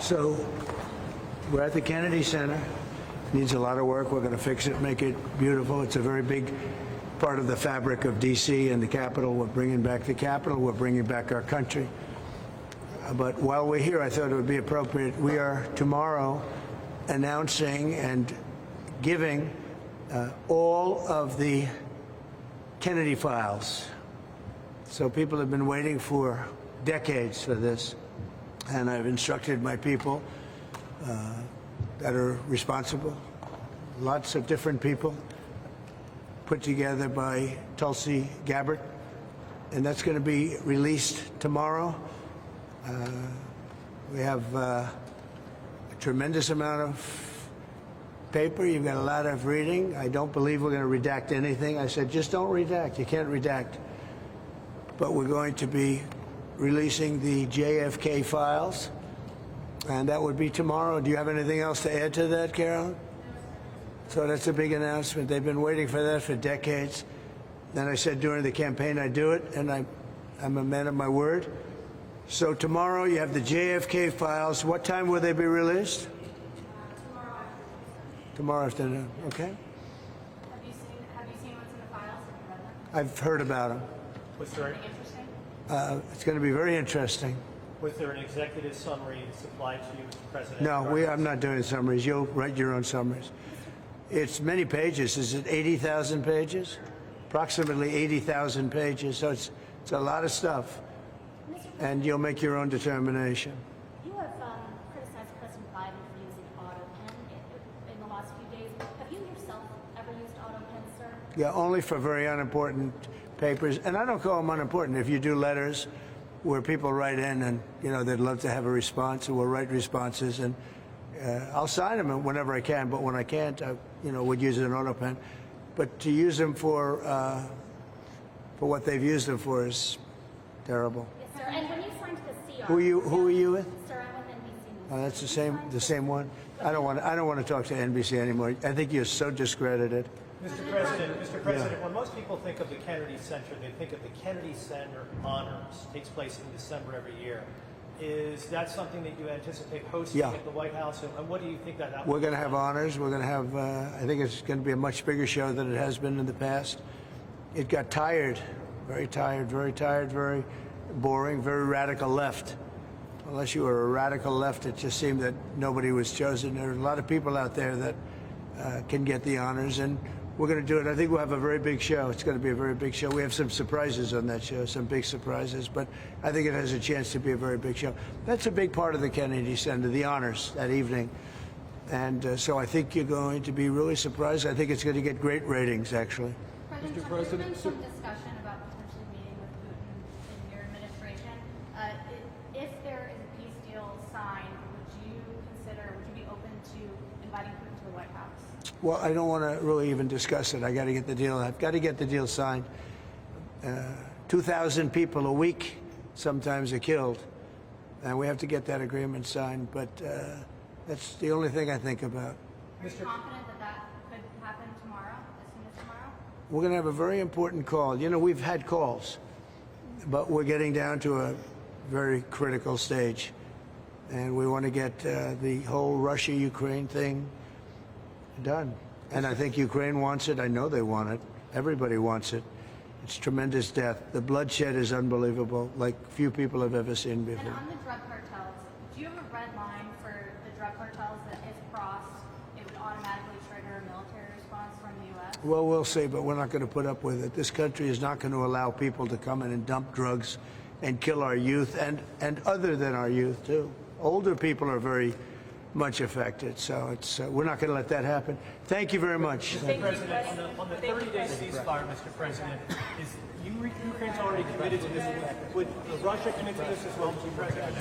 So we're at the Kennedy Center. Needs a lot of work. We're going to fix it, make it beautiful. It's a very big part of the fabric of D.C. and the Capitol. We're bringing back the Capitol. We're bringing back our country. But while we're here, I thought it would be appropriate. We are tomorrow announcing and giving all of the Kennedy files. So people have been waiting for decades for this. And I've instructed my people that are responsible, lots of different people, put together by Tulsi Gabbard, and that's going to be released tomorrow. We have a tremendous amount of paper. You've got a lot of reading. I don't believe we're going to redact anything. I said, just don't redact. You can't redact. But we're going to be releasing the JFK files, and that would be tomorrow. Do you have anything else to add to that, Carolyn? So that's a big announcement. They've been waiting for that for decades. Then I said during the campaign I'd do it, and I'm a man of my word. So tomorrow you have the JFK files. What time will they be released? Tomorrow afternoon. Okay. Have you seen what's in the files? Have you read them? I've heard about them. Was there, Anything interesting? It's going to be very interesting. was there an executive summary supplied to you, Mr. President? No, I'm not doing summaries. You'll write your own summaries. It's many pages. Is it 80,000 pages? Approximately 80,000 pages. So it's a lot of stuff. And you'll make your own determination. You have criticized President Biden for using AutoPen in the last few days. Have you yourself ever used AutoPen, sir? Yeah, only for very unimportant papers. And I don't call them unimportant. If you do letters where people write in and, you know, they'd love to have a response, and we'll write responses, and I'll sign them whenever I can, but when I can't, I, would use an AutoPen. But to use them for what they've used them for is terrible. Yes, sir. And when you signed the CR, Who are you with? Sir, I'm with NBC News. Oh, that's the same one. I don't want to talk to NBC anymore. I think you're so discredited. Mr. President, when most people think of the Kennedy Center, they think of the Kennedy Center Honors. Takes place in December every year. Is that something that you anticipate hosting at the White House? And what do you think that We're going to have honors. We're going to have, I think it's going to be a much bigger show than it has been in the past. It got tired, very boring, very radical left. Unless you were a radical left, it just seemed that nobody was chosen. There are a lot of people out there that can get the honors, and we're going to do it. I think we'll have a very big show. It's going to be a very big show. We have some surprises on that show, some big surprises, but I think it has a chance to be a very big show. That's a big part of the Kennedy Center, the honors that evening. And so I think you're going to be really surprised. I think it's going to get great ratings, actually. President Trump, there's been some discussion about potentially meeting with Putin in your administration. If there is a peace deal signed, would you be open to inviting Putin to the White House? Well, I don't want to really even discuss it. I got to get the deal. I've got to get the deal signed. 2,000 people a week sometimes are killed, and we have to get that agreement signed. But that's the only thing I think about. Are you confident that could happen tomorrow, as soon as tomorrow? We're going to have a very important call. We've had calls, but we're getting down to a very critical stage, and we want to get the whole Russia-Ukraine thing done. And I think Ukraine wants it. I know they want it. Everybody wants it. It's tremendous death. The bloodshed is unbelievable, like few people have ever seen before. And on the drug cartels, do you have a red line for the drug cartels that if crossed, it would automatically trigger a military response from the U.S.? Well, we'll see, but we're not going to put up with it. This country is not going to allow people to come in and dump drugs and kill our youth, and other than our youth, too. Older people are very much affected, so we're not going to let that happen. Thank you very much. Mr. President, on the 30-day ceasefire, Mr. President, is Ukraine's already committed to this. Would Russia commit to this as well, Mr. President?